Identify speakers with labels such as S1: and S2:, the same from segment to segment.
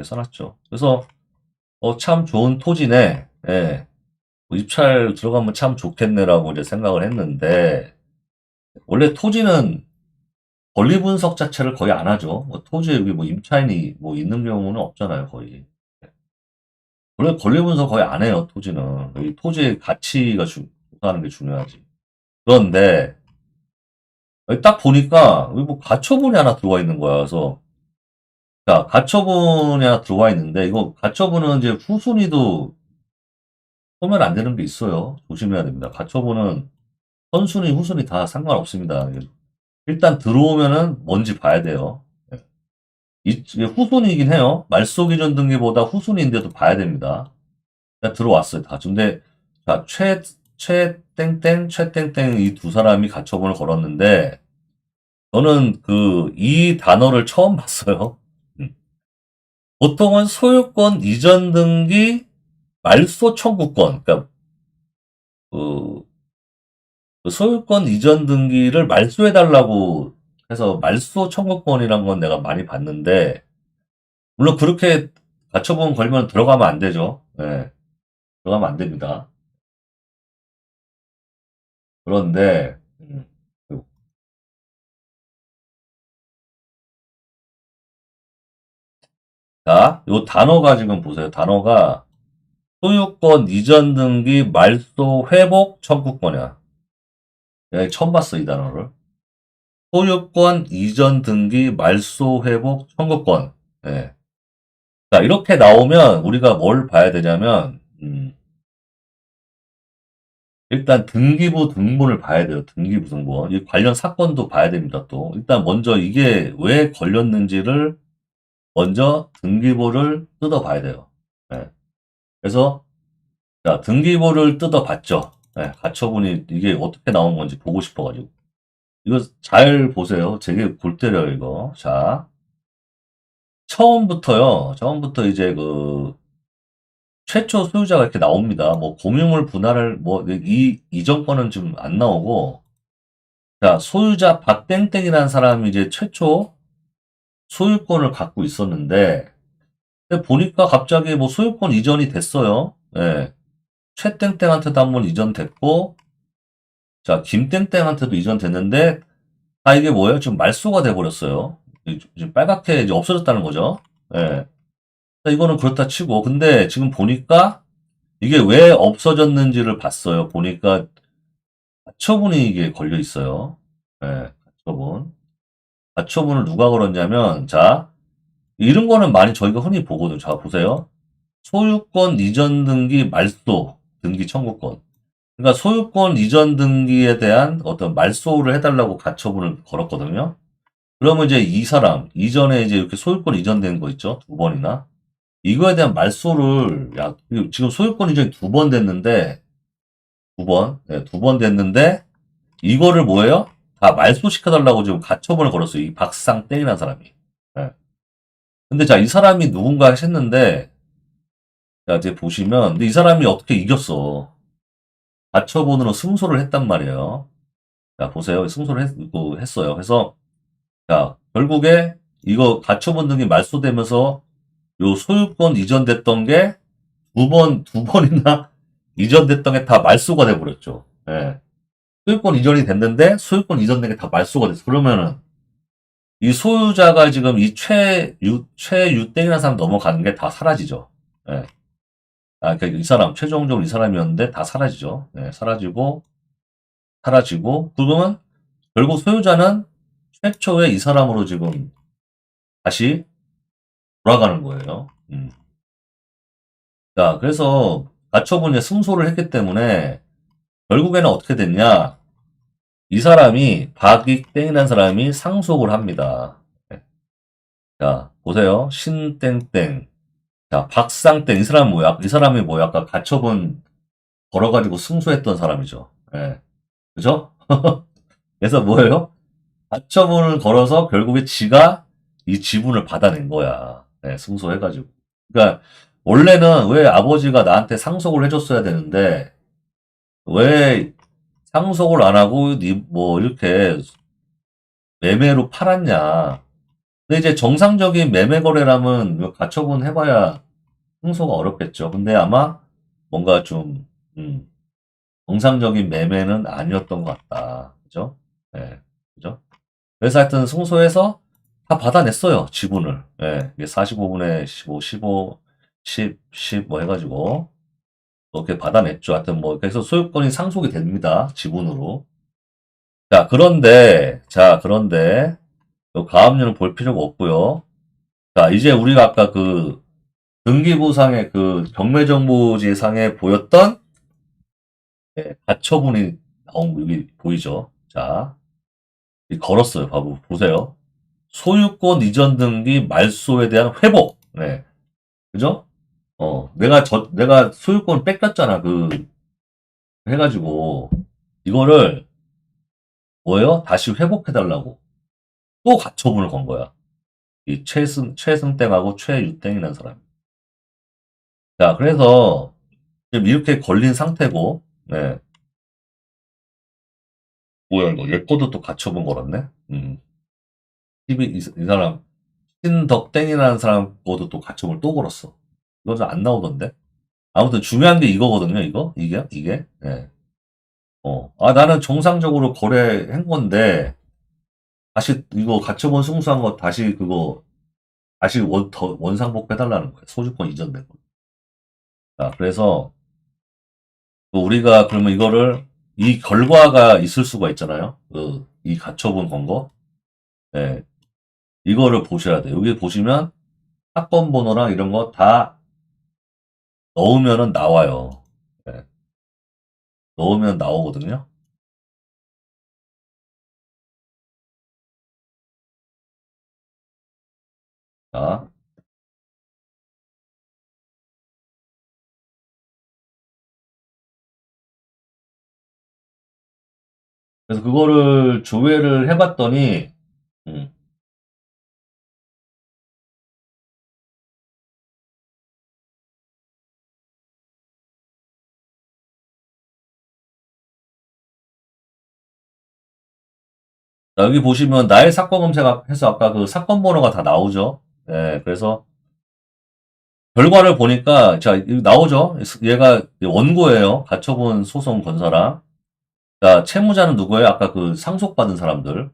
S1: 써놨죠. 그래서 참 좋은 토지네. 예. 뭐 입찰 들어가면 참 좋겠네라고 이제 생각을 했는데 원래 토지는 권리 분석 자체를 거의 안 하죠. 뭐 토지에 여기 뭐 임차인이 뭐 있는 경우는 없잖아요, 거의. 원래 권리 분석 거의 안 해요, 토지는. 이 토지의 가치가 조사하는 게 중요하지. 그런데 여기 딱 보니까 여기 뭐 가처분이 하나 들어와 있는 거야. 그래서 자, 가처분이 하나 들어와 있는데 이거 가처분은 이제 후순위도 소멸 안 되는 게 있어요. 조심해야 됩니다. 가처분은 선순위, 후순위 다 상관없습니다. 일단 들어오면은 뭔지 봐야 돼요. 예. 이게 후순위이긴 해요. 말소 기준 등기보다 후순위인데도 봐야 됩니다. 들어왔어요, 다. 근데, 자, 최땡땡, 최땡땡 이 두 사람이 가처분을 걸었는데, 저는 이 단어를 처음 봤어요. 음. 보통은 소유권 이전 등기 말소 청구권, 그러니까, 그, 그 소유권 이전 등기를 말소해달라고 해서 말소 청구권이란 건 내가 많이 봤는데, 물론 그렇게 가처분 걸면 들어가면 안 되죠. 예, 들어가면 안 됩니다. 그런데, 자, 요 단어가 지금 보세요. 단어가 소유권 이전 등기 말소 회복 청구권이야. 내가 처음 봤어, 이 단어를. 소유권 이전 등기 말소 회복 청구권. 예. 자, 이렇게 나오면 우리가 뭘 봐야 되냐면, 일단 등기부 등본을 봐야 돼요. 등기부 등본. 이 관련 사건도 봐야 됩니다, 또. 일단 먼저 이게 왜 걸렸는지를 먼저 등기부를 뜯어봐야 돼요. 예. 그래서 자, 등기부를 뜯어봤죠. 예, 가처분이 이게 어떻게 나온 건지 보고 싶어가지고. 이거 잘 보세요. 되게 골 때려요, 이거. 자, 처음부터요. 처음부터 이제 최초 소유자가 이렇게 나옵니다. 뭐 공유물 분할을 뭐 이전 거는 좀 안 나오고 자, 소유자 박땡땡이라는 사람이 이제 최초 소유권을 갖고 있었는데 근데 보니까 갑자기 뭐 소유권 이전이 됐어요. 예. 최땡땡한테도 한번 이전됐고 자, 김땡땡한테도 이전됐는데 이게 뭐예요? 지금 말소가 돼버렸어요. 지금 빨갛게 이제 없어졌다는 거죠. 예. 이거는 그렇다 치고 근데 지금 보니까 이게 왜 없어졌는지를 봤어요. 보니까 가처분이 이게 걸려 있어요. 예, 가처분. 가처분을 누가 걸었냐면 자, 이런 거는 많이 저희가 흔히 보거든요. 자, 보세요. 소유권 이전 등기 말소 등기 청구권. 그러니까 소유권 이전 등기에 대한 어떤 말소를 해달라고 가처분을 걸었거든요. 그러면 이제 이 사람, 이전에 이제 이렇게 소유권 이전된 거 있죠? 두 번이나. 이거에 대한 말소를, 지금 소유권 이전이 두 번 됐는데, 두 번, 네, 두 번 됐는데, 이거를 뭐예요? 다 말소시켜달라고 지금 가처분을 걸었어요. 이 박상땡이라는 사람이. 네. 근데 자, 이 사람이 누군가 했는데, 자, 이제 보시면, 근데 이 사람이 어떻게 이겼어. 가처분으로 승소를 했단 말이에요. 자, 보세요. 승소를 했어요. 그래서, 자, 결국에 이거 가처분 등이 말소되면서 요 소유권 이전됐던 게 두 번이나 이전됐던 게 다 말소가 돼버렸죠. 예. 소유권 이전이 됐는데 소유권 이전된 게 다 말소가 됐어. 그러면은 이 소유자가 지금 이 최유땡이라는 사람 넘어가는 게 다 사라지죠. 예. 그러니까 이 사람, 최종적으로 이 사람이었는데 다 사라지죠. 예, 사라지고, 그러면 결국 소유자는 최초의 이 사람으로 지금 다시 돌아가는 거예요. 자, 그래서 가처분에 승소를 했기 때문에 결국에는 어떻게 됐냐? 이 사람이 박익땡이라는 사람이 상속을 합니다. 네. 자, 보세요. 신땡땡. 자, 박상땡. 이 사람은 뭐야? 이 사람이 뭐야? 아까 가처분 걸어가지고 승소했던 사람이죠. 예. 그죠? 그래서 뭐예요? 가처분을 걸어서 결국에 지가 이 지분을 받아낸 거야. 예, 승소해가지고. 그러니까 원래는 왜 아버지가 나한테 상속을 해줬어야 되는데 왜 상속을 안 하고 뭐 이렇게 매매로 팔았냐. 근데 이제 정상적인 매매 거래라면 가처분 해봐야 승소가 어렵겠죠. 근데 아마 뭔가 좀, 정상적인 매매는 아니었던 것 같다. 그죠? 예, 그죠? 그래서 하여튼 승소해서 다 받아냈어요. 지분을. 예, 이게 45분의 15, 10 뭐 해가지고. 그렇게 받아냈죠. 하여튼 뭐, 그래서 소유권이 상속이 됩니다. 지분으로. 자, 그런데, 요 가압류는 볼 필요가 없고요. 자, 이제 우리가 아까 그 등기부상의 그 경매정보지상에 보였던 가처분이 나온 거 여기 보이죠? 자, 걸었어요. 바보 보세요. 소유권 이전 등기 말소에 대한 회복. 네, 그죠? 내가 소유권 뺏겼잖아. 해가지고 이거를 뭐예요? 다시 회복해달라고 또 가처분을 건 거야. 이 최승땡하고 최유땡이라는 사람. 자, 그래서 지금 이렇게 걸린 상태고, 네. 뭐야, 이거. 얘 거도 또 가처분 걸었네? 이 사람, 신덕땡이라는 사람 거도 또 가처분을 또 걸었어. 이거 안 나오던데? 아무튼 중요한 게 이거거든요, 이거? 이게? 네. 나는 정상적으로 거래한 건데, 다시 이거 가처분 승소한 거 다시 다시 원상복 해달라는 거예요. 소유권 이전된 거. 자, 그래서, 또 우리가 그러면 이 결과가 있을 수가 있잖아요. 이 가처분 건 거. 예, 이거를 보셔야 돼요. 여기 보시면 사건 번호랑 이런 거 다 넣으면은 나와요. 예, 넣으면 나오거든요. 자, 그래서 그거를 조회를 해봤더니, 음, 자, 여기 보시면 나의 사건 검색해서 아까 그 사건 번호가 다 나오죠. 예, 그래서 결과를 보니까, 자, 여기 나오죠. 얘가 원고예요. 가처분 소송 건 사람. 자, 채무자는 누구예요? 아까 그 상속받은 사람들.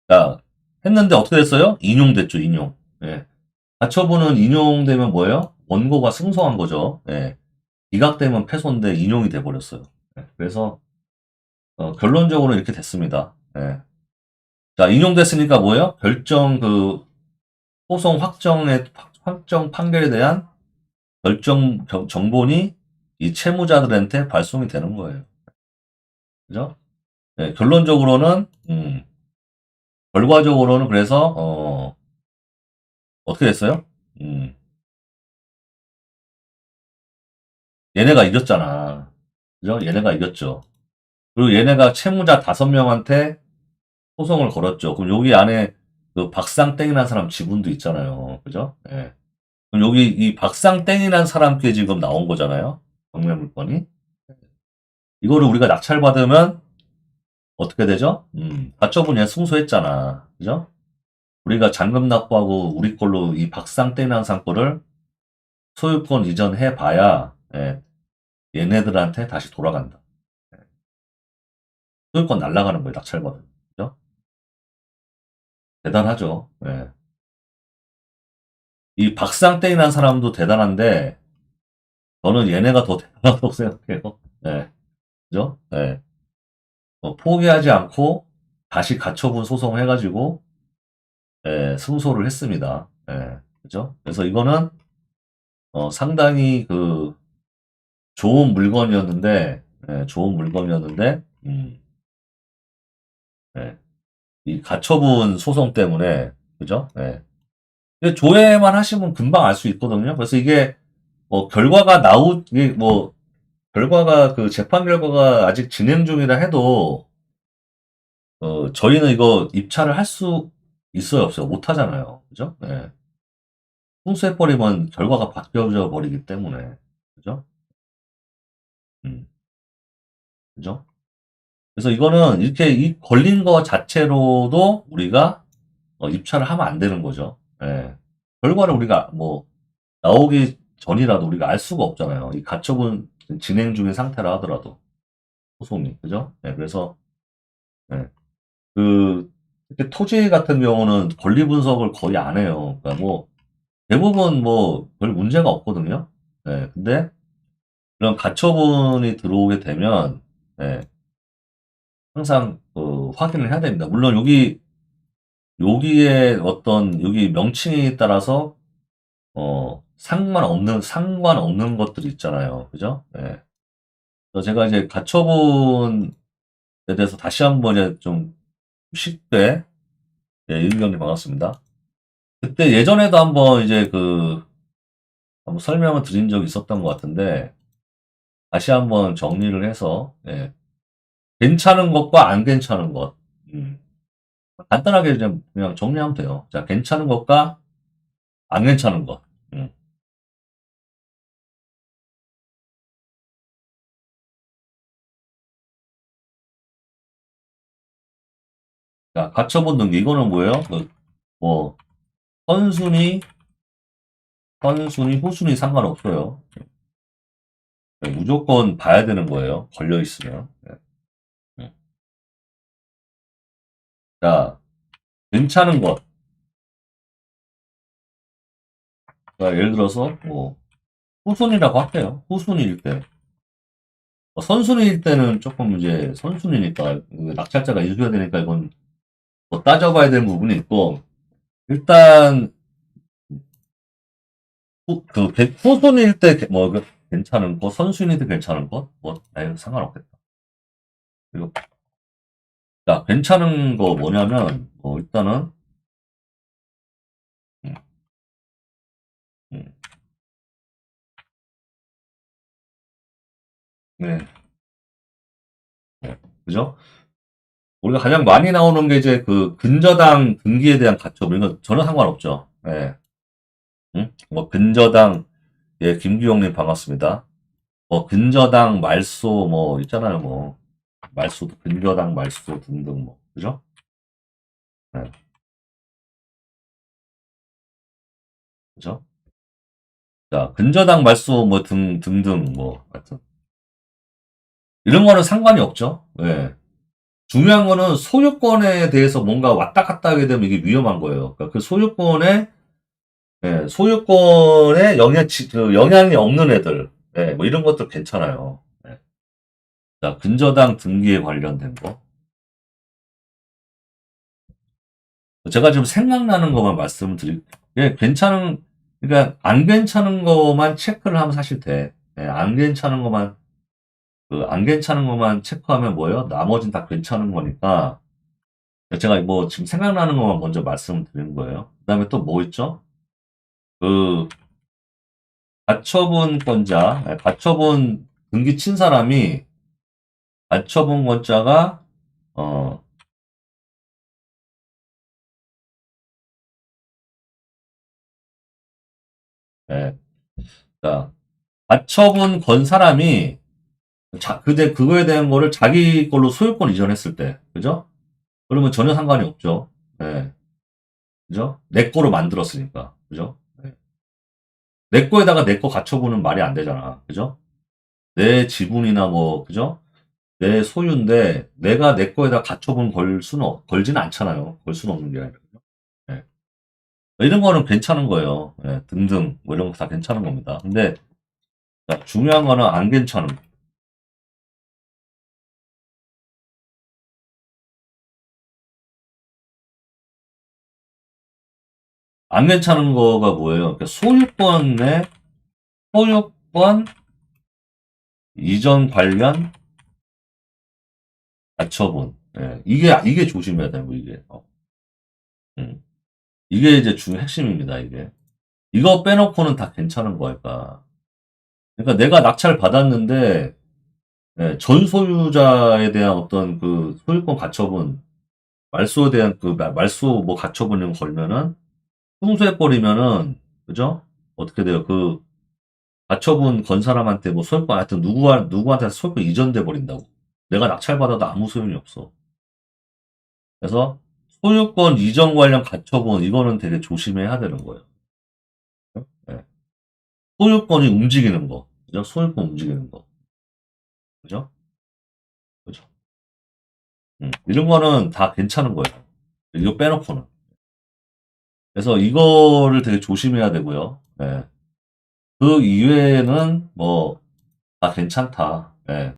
S1: 자, 했는데 어떻게 됐어요? 인용됐죠, 인용. 예. 가처분은 인용되면 뭐예요? 원고가 승소한 거죠. 예. 기각되면 패소인데 인용이 돼버렸어요. 예. 그래서, 결론적으로 이렇게 됐습니다. 예. 자, 인용됐으니까 뭐예요? 소송 확정 판결에 대한 정본이 이 채무자들한테 발송이 되는 거예요. 그죠? 예, 결과적으로는 그래서, 어떻게 됐어요? 음, 얘네가 이겼잖아. 그죠? 얘네가 이겼죠. 그리고 얘네가 채무자 5명한테 소송을 걸었죠. 그럼 여기 안에 그 박상땡이라는 사람 지분도 있잖아요. 그죠? 예. 그럼 여기 이 박상땡이라는 사람께 지금 나온 거잖아요. 경매물건이. 이거를 우리가 낙찰받으면 어떻게 되죠? 가처분 얘 승소했잖아. 그죠? 우리가 잔금 납부하고 우리 걸로 이 박상땡이라는 사람 거를 소유권 이전해 봐야, 예, 얘네들한테 다시 돌아간다. 예. 소유권 날라가는 거예요, 낙찰받으면. 그죠? 대단하죠. 예. 이 박상땡이라는 사람도 대단한데, 저는 얘네가 더 대단하다고 생각해요. 예. 그죠? 예. 포기하지 않고 다시 가처분 소송해가지고, 예, 승소를 했습니다. 예. 그죠? 그래서 이거는, 상당히 좋은 물건이었는데, 예, 좋은 물건이었는데, 예. 이 가처분 소송 때문에, 그죠? 예. 근데 조회만 하시면 금방 알 수 있거든요. 그래서 이게, 이게 결과가, 재판 결과가 아직 진행 중이라 해도, 저희는 이거 입찰을 할 수 있어요, 없어요? 못 하잖아요. 그죠? 예. 승소해버리면 결과가 바뀌어져 버리기 때문에. 그죠? 음, 그죠? 그래서 이거는 이렇게 이 걸린 거 자체로도 우리가 입찰을 하면 안 되는 거죠. 예. 결과를 우리가 뭐 나오기 전이라도 우리가 알 수가 없잖아요. 이 가처분 진행 중인 상태라 하더라도 소송이 그죠? 예, 그래서 예, 그 특히 토지 같은 경우는 권리 분석을 거의 안 해요. 그러니까 뭐 대부분 뭐 별 문제가 없거든요. 예, 근데 이런 가처분이 들어오게 되면 예, 항상 확인을 해야 됩니다. 물론 여기에 어떤 여기 명칭에 따라서 상관없는 것들이 있잖아요. 그죠? 예. 그래서 제가 이제 가처분에 대해서 다시 한번 이제 좀 쉽게, 예, 이은경님 반갑습니다. 그때 예전에도 한번 이제 한번 설명을 드린 적이 있었던 것 같은데, 다시 한번 정리를 해서, 예, 괜찮은 것과 안 괜찮은 것, 음, 간단하게 그냥 정리하면 돼요. 자, 괜찮은 것과 안 괜찮은 것. 음. 자, 가처분 등기, 이거는 뭐예요? 뭐, 선순위, 후순위 상관없어요. 네, 무조건 봐야 되는 거예요. 걸려 있으면. 네. 음. 자, 괜찮은 것. 그러니까 예를 들어서 뭐 후순위라고 할게요. 후순위일 때. 선순위일 때는 조금 이제 선순위니까 낙찰자가 있어야 되니까 이건 뭐 따져봐야 되는 부분이 있고 일단 후순위일 때 뭐 괜찮은 것, 선순위일 때 괜찮은 것, 뭐 아예 상관없겠다. 그리고 자, 괜찮은 거 뭐냐면 일단은 음, 음, 네, 네, 그죠? 우리가 가장 많이 나오는 게 이제 근저당 등기에 대한 가처분, 이건 전혀 상관없죠. 예. 응? 뭐, 근저당, 예, 김규영님 반갑습니다. 뭐, 근저당, 말소, 뭐, 있잖아요, 뭐. 말소, 근저당, 말소 등등, 뭐. 그죠? 예. 그죠? 자, 근저당, 말소, 뭐, 등등, 뭐, 하여튼. 이런 거는 상관이 없죠. 예. 중요한 거는 소유권에 대해서 뭔가 왔다 갔다 하게 되면 이게 위험한 거예요. 그러니까 그 소유권에 예, 소유권에 영향이 없는 애들, 예, 뭐 이런 것도 괜찮아요. 예. 자, 근저당 등기에 관련된 거. 제가 지금 생각나는 것만 말씀드릴게요. 예, 그러니까 안 괜찮은 것만 체크를 하면 사실 돼. 예, 안 괜찮은 것만 체크하면 뭐예요? 나머진 다 괜찮은 거니까. 제가 뭐 지금 생각나는 것만 먼저 말씀을 드리는 거예요. 그 다음에 또 뭐 있죠? 그, 가처분권자, 가처분 등기 친 사람이 가처분권자가 어, 예. 자, 가처분 건 사람이 그거에 대한 거를 자기 걸로 소유권 이전했을 때, 그죠? 그러면 전혀 상관이 없죠. 예. 그죠? 내 거로 만들었으니까, 그죠? 예. 내 거에다가 내 거 가처분은 말이 안 되잖아, 그죠? 내 지분이나 뭐, 그죠? 내 소유인데 내가 내 거에다 가처분 걸지는 않잖아요. 걸 수는 없는 게 아니라. 예. 이런 거는 괜찮은 거예요. 예, 등등 뭐 이런 거 다 괜찮은 겁니다. 근데 자, 중요한 거는 안 괜찮은 거. 안 괜찮은 거가 뭐예요? 그러니까 소유권 이전 관련 가처분. 예, 이게 조심해야 되는 거 이게. 음. 이게 이제 핵심입니다. 이게. 이거 빼놓고는 다 괜찮은 거니까. 그러니까 내가 낙찰 받았는데 예, 전 소유자에 대한 어떤 소유권 가처분, 말소에 대한 말소 뭐 가처분 이런 거 걸면은 승소해버리면은 그죠? 어떻게 돼요? 가처분 건 사람한테 뭐 소유권 하여튼 누구한테 소유권 이전돼 버린다고. 내가 낙찰받아도 아무 소용이 없어. 그래서 소유권 이전 관련 가처분, 이거는 되게 조심해야 되는 거예요. 네. 소유권이 움직이는 거. 그죠? 소유권 움직이는 거. 그죠? 그죠? 이런 거는 다 괜찮은 거예요. 이거 빼놓고는. 그래서 이거를 되게 조심해야 되고요. 네. 그 이외에는 뭐, 다 괜찮다. 네.